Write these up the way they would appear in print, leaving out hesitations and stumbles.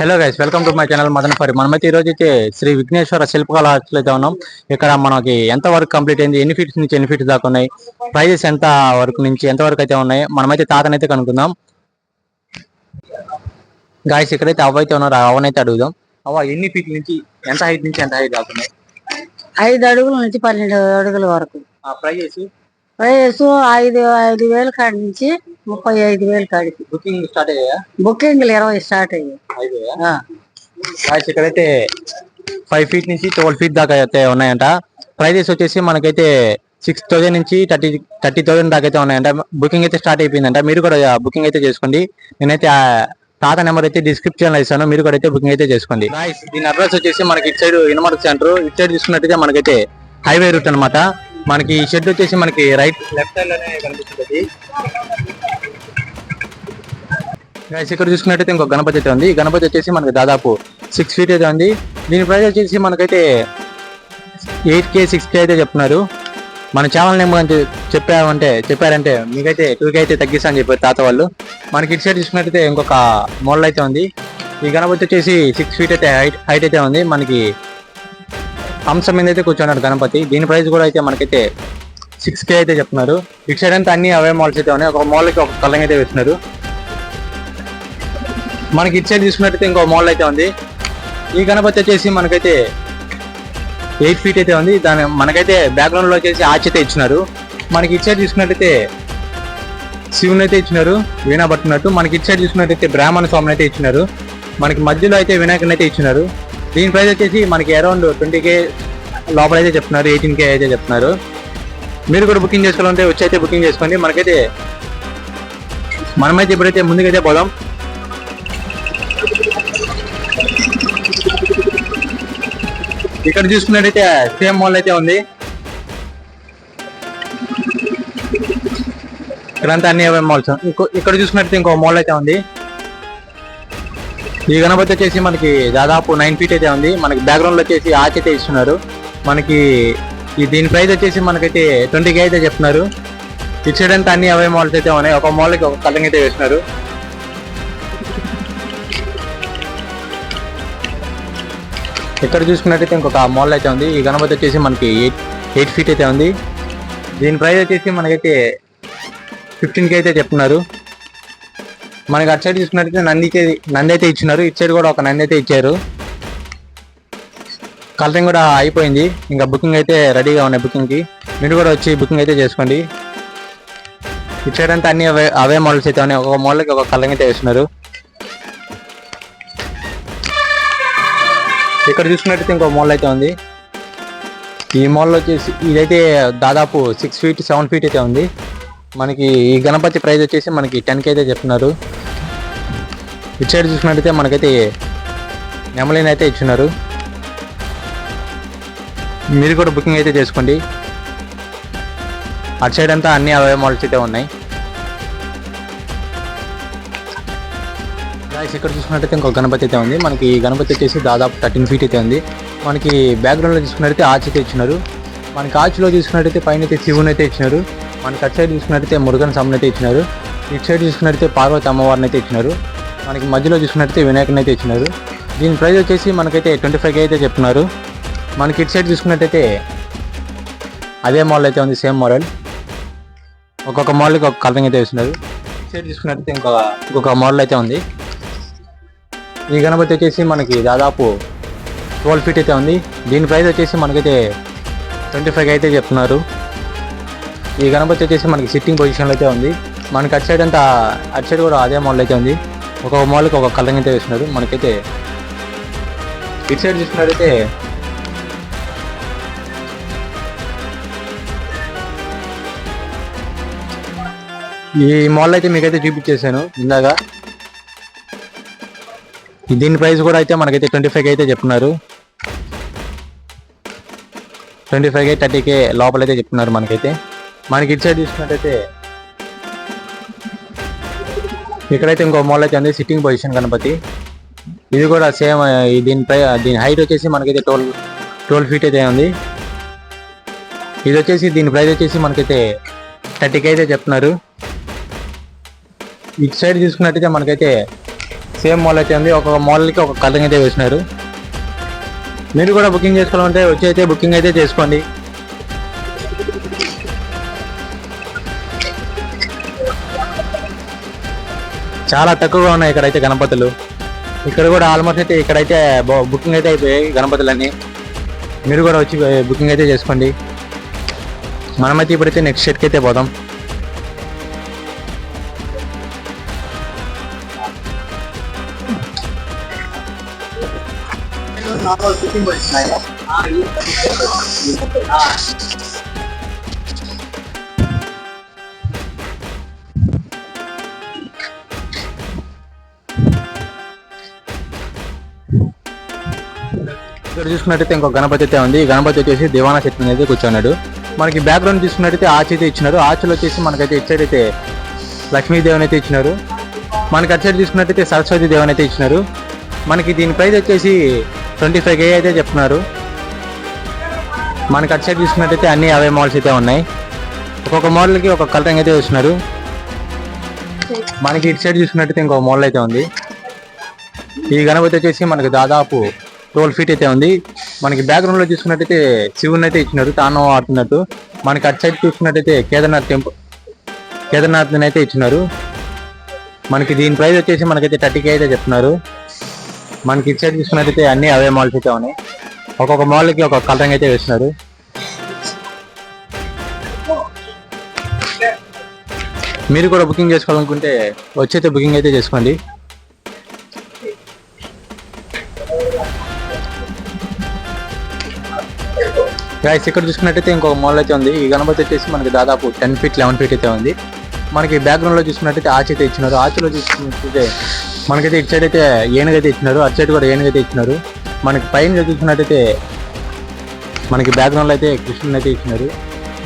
Hello guys, welcome to my channel Madan ఫరి. మనమైతే ఈ రోజు అయితే శ్రీ విఘ్నేశ్వర శిల్పకళ ఆర్ట్స్ అయితే ఉన్నాం. ఇక్కడ మనకి ఎంత వరకు కంప్లీట్ అయింది, ఎన్ని ఫీట్స్ నుంచి ఎన్ని ఫీట్స్ దాకా ఉన్నాయి, ప్రైజెస్ ఎంత వరకు నుంచి ఎంత వరకు అయితే ఉన్నాయి, మనమైతే తాతనైతే కనుక్కుందాం. గాయస్ ఇక్కడైతే అవైతే ఉన్నారు, అవనైతే అడుగుదాం. అవ ఎన్ని ఫీట్ నుంచి ఎంత హైట్ నుంచి ఎంత హైట్ దాకా ఉన్నాయి? 5 అడుగుల నుంచి 12 అడుగుల వరకు. ప్రైజెస్ 5,000 కాడి నుంచి 35,000 కాడికి బుకింగ్ స్టార్ట్ అయ్యాయా? బుకింగ్లు 20 స్టార్ట్ అయ్యాయి. గాయస్ ఇక్కడైతే 5 ఫీట్ నుంచి 12 ఫీట్ దాకా అయితే ఉన్నాయంట. ప్రైజెస్ వచ్చేసి మనకైతే 6,000 నుంచి 30,000 దాకా అయితే ఉన్నాయంట. బుకింగ్ అయితే స్టార్ట్ అయిపోయిందంట. మీరు కూడా బుకింగ్ అయితే చేసుకోండి. నేనైతే తాత నెంబర్ అయితే డిస్క్రిప్షన్ లో ఇస్తాను, మీరు కూడా అయితే బుకింగ్ అయితే చేసుకోండి. దీని అడ్రస్ వచ్చేసి మనకి ఇటు సైడ్ ఇనమర్క్ సెంటర్, ఇటు సైడ్ చూసుకున్నట్టయితే మనకైతే హైవే రూట్ అనమాట. మనకి ఈ షెడ్ వచ్చేసి మనకి లెఫ్ట్ సైడ్ లోనే కనిపిస్తుంది. ఇక్కడ చూసుకున్నట్టయితే ఇంకో గణపతి అయితే ఉంది. ఈ గణపతి వచ్చేసి మనకి దాదాపు 6 ఫీట్ అయితే ఉంది. దీని ప్రైస్ వచ్చేసి మనకైతే 8K 6K అయితే చెప్తున్నారు. మన ఛానల్ నేమ్ చెప్పారంటే మీకైతే 2K అయితే తగ్గిస్తా అని చెప్పారు తాత వాళ్ళు. మనకి ఇటు సైడ్ చూసుకున్నట్టయితే ఇంకొక మోడల్ అయితే ఉంది. ఈ గణపతి వచ్చేసి 6 ఫీట్ అయితే హైట్ అయితే ఉంది. మనకి అంశం మీద అయితే కూర్చున్నాడు గణపతి. దీని ప్రైస్ కూడా అయితే మనకైతే 6K అయితే చెప్తున్నారు. ఇటు సైడ్ అంతా అన్ని అవే మోడల్స్ అయితే ఉన్నాయి. ఒక మోడల్కి ఒక కలర్ అయితే వేస్తున్నారు. మనకి ఇటు సైడ్ చూసుకున్నట్టయితే ఇంకో మోడల్ అయితే ఉంది. ఈ గణపతి వచ్చేసి మనకైతే 8 ఫీట్ అయితే ఉంది. దాని మనకైతే బ్యాక్గ్రౌండ్ లో వచ్చేసి ఆర్చ్ అయితే ఇచ్చినారు. మనకి ఇటు సైడ్ చూసుకున్నట్టయితే శివుని అయితే ఇచ్చినారు వీణా పట్టుకున్నట్టు. మనకి ఇటు సైడ్ చూసుకున్నట్టయితే బ్రాహ్మణ స్వామిని అయితే ఇచ్చినారు. మనకి మధ్యలో అయితే వినాయకుని అయితే ఇచ్చినారు. దీని ప్రైస్ వచ్చేసి మనకి అరౌండ్ 20K లోపల అయితే చెప్తున్నారు, 18K అయితే చెప్తున్నారు. మీరు కూడా బుకింగ్ చేసుకోవాలంటే వచ్చి అయితే బుకింగ్ చేసుకోండి. మనమైతే ఇప్పుడైతే ముందుకైతే పోదాం. ఇక్కడ చూసుకున్నట్టయితే సేమ్ మాల్ అయితే ఉంది. ఇక్కడంతా అన్ని అవే మాల్స్. ఇక్కడ చూసుకున్నట్టయితే ఇంకో మాల్ అయితే ఉంది. ఈ గణపతి వచ్చేసి మనకి దాదాపు 9 ఫీట్ అయితే ఉంది. మనకి బ్యాక్గ్రౌండ్ లో వచ్చేసి ఆర్చ్ అయితే ఇస్తున్నారు. మనకి దీని ప్రైస్ వచ్చేసి మనకైతే 20K అయితే చెప్తున్నారు. ఇటు సైడ్ అంతా అన్ని అవే మాల్స్ అయితే ఉన్నాయి. ఒక మాల్కి ఒక కలర్ అయితే వేస్తున్నారు. ఇక్కడ చూసుకున్నట్టయితే ఇంకొక మాల్ అయితే ఉంది. ఈ గణపతి వచ్చేసి మనకి 8 ఫీట్ అయితే ఉంది. దీని ప్రైస్ వచ్చేసి మనకైతే 15K అయితే చెప్తున్నారు. మనకి అటు సైడ్ చూసుకున్నట్టయితే నంది అయితే ఇచ్చినారు. ఇటు సైడ్ కూడా ఒక నంది అయితే ఇచ్చారు. కలరింగ్ కూడా అయిపోయింది. ఇంకా బుకింగ్ అయితే రెడీగా ఉన్నాయి బుకింగ్కి. మీరు కూడా వచ్చి బుకింగ్ అయితే చేసుకోండి. ఇటు సైడ్ అంతా అన్ని అవే మోడల్స్ అయితే ఉన్నాయి. ఒక మోడల్కి ఒక కలరింగ్ అయితే వేస్తున్నారు. ఇక్కడ చూసుకున్నట్టయితే ఇంకో మాల్ అయితే ఉంది. ఈ మాల్లో వచ్చేసి ఇదైతే దాదాపు 6 ఫీట్ 7 ఫీట్ అయితే ఉంది. మనకి ఈ గణపతి ప్రైస్ వచ్చేసి మనకి 10K అయితే చెప్తున్నారు. ఇటు సైడ్ చూసుకున్నట్టయితే మనకైతే నెమలిని అయితే ఇచ్చున్నారు. మీరు కూడా బుకింగ్ అయితే చేసుకోండి. అటు సైడ్ అంతా అన్ని అవే మాల్స్ అయితే ఉన్నాయి. ఇక్కడ చూసుకున్నట్టయితే ఇంకొక గణపతి అయితే ఉంది. మనకి ఈ గణపతి వచ్చేసి దాదాపు 13 ఫీట్ అయితే ఉంది. మనకి బ్యాక్గ్రౌండ్లో చూసుకున్నట్టయితే ఆర్చ్ అయితే ఇచ్చినారు. మనకి ఆర్చ్లో చూసుకున్నట్టయితే పైన అయితే శివుని అయితే ఇచ్చినారు. మనకి అటు సైడ్ చూసుకున్నట్టయితే మురుగన్ స్వామిని అయితే ఇచ్చినారు. ఇటు సైడ్ చూసుకున్నట్టయితే పార్వతి అమ్మవారిని అయితే ఇచ్చినారు. మనకి మధ్యలో చూసుకున్నట్టయితే వినాయకుని అయితే ఇచ్చినారు. దీని ప్రైస్ వచ్చేసి మనకైతే 25K అయితే చెప్తున్నారు. మనకి ఇటు సైడ్ చూసుకున్నట్టయితే అదే మోడల్ అయితే ఉంది, సేమ్ మోడల్. ఒక్కొక్క మోడల్కి ఒక కలరింగ్ అయితే వేస్తున్నారు. ఇటు సైడ్ చూసుకున్నట్టయితే ఇంకొక మోడల్ అయితే ఉంది. ఈ గణపతి వచ్చేసి మనకి దాదాపు 12 ఫీట్ అయితే ఉంది. దీని ప్రైస్ వచ్చేసి మనకైతే 25K అయితే చెప్తున్నారు. ఈ గణపతి వచ్చేసి మనకి సిట్టింగ్ పొజిషన్లో అయితే ఉంది. మనకి అటు సైడ్ కూడా అదే మోడల్ అయితే ఉంది. ఒక్కొక్క మోడల్కి ఒక కలరింగ్ అయితే వేస్తున్నారు. మనకైతే ఇటు సైడ్ చూసుకున్నట్టయితే ఈ మోడల్ అయితే మీకైతే చూపించేసాను ఇందాక. దీని ప్రైస్ కూడా అయితే మనకైతే 25K అయితే చెప్తున్నారు. 25K 30K లోపలైతే చెప్తున్నారు మనకైతే. మనకి ఇటు సైడ్ చూసుకున్నట్టయితే ఇక్కడైతే ఇంకో మోడల్ అయితే ఉంది, సిట్టింగ్ పొజిషన్ గణపతి. ఇది కూడా సేమ్. దీని హైట్ వచ్చేసి మనకైతే 12 ఫీట్ అయితే ఉంది. ఇది వచ్చేసి దీని ప్రైస్ వచ్చేసి మనకైతే 30K అయితే చెప్తున్నారు. ఇటు సైడ్ చూసుకున్నట్టయితే మనకైతే సేమ్ మోడల్ అయితే ఉంది. ఒక్కొక్క మోడల్కి ఒక కలరింగ్ అయితే వేసినారు. మీరు కూడా బుకింగ్ చేసుకోవాలంటే వచ్చి అయితే బుకింగ్ అయితే చేసుకోండి. చాలా తక్కువగా ఉన్నాయి ఇక్కడైతే గణపతులు. ఇక్కడ కూడా ఆల్మోస్ట్ అయితే ఇక్కడైతే బుకింగ్ అయితే అయిపోయాయి గణపతులన్నీ. మీరు కూడా వచ్చి బుకింగ్ అయితే చేసుకోండి. మనమైతే ఇప్పుడైతే నెక్స్ట్ షెట్కి అయితే పోదాం. ఇక్కడ చూసుకున్నట్టయితే ఇంకో గణపతి అయితే ఉంది. ఈ గణపతి వచ్చేసి దివానా చెట్టు అనేది కూర్చున్నాడు. మనకి బ్యాక్గ్రౌండ్ చూసుకున్నట్టయితే ఆర్చ్ అయితే ఇచ్చినారు. ఆర్చ్లో వచ్చేసి మనకైతే ఇటు సైడ్ అయితే లక్ష్మీదేవిని అయితే ఇచ్చినారు. మనకి అటు సైడ్ చూసుకున్నట్టయితే సరస్వతి దేవిని అయితే ఇచ్చినారు. మనకి దీని ప్రైస్ వచ్చేసి 25K అయితే చెప్తున్నారు. మనకి అటు సైడ్ చూసుకున్నట్టయితే అన్ని అవే మోడల్స్ అయితే ఉన్నాయి. ఒక్కొక్క మోడల్కి ఒక కలరింగ్ అయితే వేస్తున్నారు. మనకి ఇటు సైడ్ చూసుకున్నట్టయితే ఇంకో మోడల్ అయితే ఉంది. ఈ గణపతి వచ్చేసి మనకి దాదాపు 12 feet అయితే ఉంది. మనకి బ్యాక్గ్రౌండ్ లో చూసుకున్నట్టయితే శివుని అయితే ఇచ్చినారు తాను ఆడుతున్నట్టు. మనకి అటు సైడ్ చూసుకున్నట్టయితే కేదార్నాథ్ అయితే ఇచ్చినారు. మనకి దీని ప్రైస్ వచ్చేసి మనకైతే 30K అయితే చెప్తున్నారు. మనకి ఇటు సైడ్ చూసుకున్నట్టయితే అన్ని అవే మోడల్స్ అయితే ఉన్నాయి. ఒక్కొక్క మోడల్కి ఒక కలరింగ్ అయితే వేస్తున్నారు. మీరు కూడా బుకింగ్ చేసుకోవాలనుకుంటే వచ్చైతే బుకింగ్ అయితే చేసుకోండి. గైస్ ఇక్కడ చూసుకున్నట్టయితే ఇంకొక మోడల్ అయితే ఉంది. ఈ గణపతి వచ్చేసి మనకి దాదాపు 10 feet 11 feet అయితే ఉంది. మనకి బ్యాక్గ్రౌండ్ లో చూసుకున్నట్టయితే ఆర్చ్ అయితే ఇచ్చినారు. ఆర్చ్లో చూసుకున్నట్టయితే మనకైతే ఇటు సైడ్ అయితే ఏనుగు అయితే ఇచ్చినారు. అటు సైడ్ కూడా ఏనుగు అయితే ఇచ్చినారు. మనకి పైన చూసుకున్నట్టయితే మనకి బ్యాక్గ్రౌండ్ లో అయితే కృష్ణుని అయితే ఇచ్చినారు.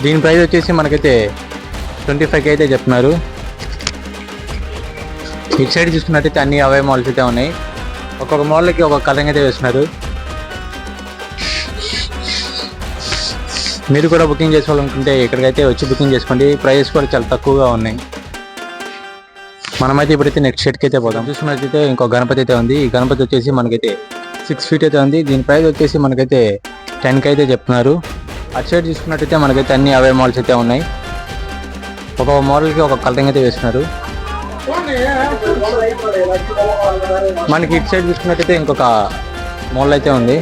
దీని ప్రైస్ వచ్చేసి మనకైతే 25K అయితే చెప్తున్నారు. ఇటు సైడ్ చూసుకున్నట్టయితే అన్ని అవే మోడల్స్ అయితే ఉన్నాయి. ఒక్కొక్క మోడల్కి ఒక కలరింగ్ అయితే వేస్తున్నారు. మీరు కూడా బుకింగ్ చేసుకోవాలనుకుంటే ఇక్కడికైతే వచ్చి బుకింగ్ చేసుకోండి. ప్రైస్ కూడా చాలా తక్కువగా ఉన్నాయి. మనమైతే ఇప్పుడైతే నెక్స్ట్ షెట్కి అయితే పోదాం. చూసుకున్నట్టయితే ఇంకో గణపతి అయితే ఉంది. ఈ గణపతి వచ్చేసి మనకైతే 6 feet అయితే ఉంది. దీని ప్రైస్ వచ్చేసి మనకైతే 10K అయితే చెప్తున్నారు. అటు సైడ్ చూసుకున్నట్టయితే మనకైతే అన్ని అవే మోడల్స్ అయితే ఉన్నాయి. ఒక్కొక్క మోడల్కి ఒక కలరింగ్ అయితే వేస్తున్నారు. మనకి ఇటు సైడ్ చూసుకున్నట్టయితే ఇంకొక మోడల్ అయితే ఉంది.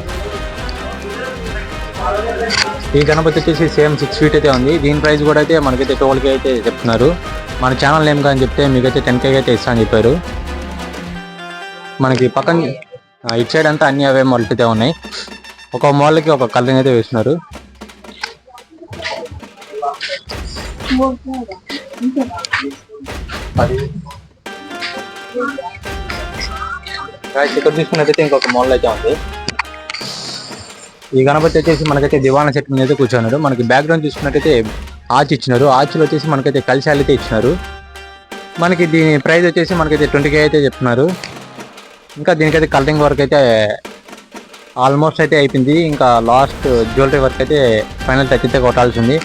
ఈ గణపతి వచ్చేసి సేమ్ 6 feet అయితే ఉంది. దీని ప్రైస్ కూడా అయితే మనకైతే 12K అయితే చెప్తున్నారు. మన ఛానల్ నేమ్ కానీ చెప్తే మీకైతే 10K అయితే ఇస్తా అని చెప్పారు. మనకి పక్కన ఇటు సైడ్ అంతా అన్ని అవే మోడల్స్ అయితే ఉన్నాయి. ఒక మోడల్కి ఒక కలరింగ్ అయితే వేస్తున్నారు. ఇక్కడ చూసుకున్నట్టయితే ఇంకొక మోడల్ అయితే ఉంది. ఈ గణపతి వచ్చేసి మనకైతే దివానా చెట్టు మీద అయితే కూర్చున్నాడు. మనకి బ్యాక్గ్రౌండ్ చూసుకున్నట్టయితే ఆర్చ్ ఇచ్చినారు. ఆర్చ్లో వచ్చేసి మనకైతే కలశాలు అయితే ఇచ్చినారు. మనకి దీని ప్రైస్ వచ్చేసి మనకైతే 20K అయితే చెప్తున్నారు. ఇంకా దీనికైతే కలరింగ్ వర్క్ అయితే ఆల్మోస్ట్ అయితే అయిపోయింది. ఇంకా లాస్ట్ జ్యువెలరీ వర్క్ అయితే ఫైనల్ టచ్ అయితే కొట్టాల్సి ఉంది.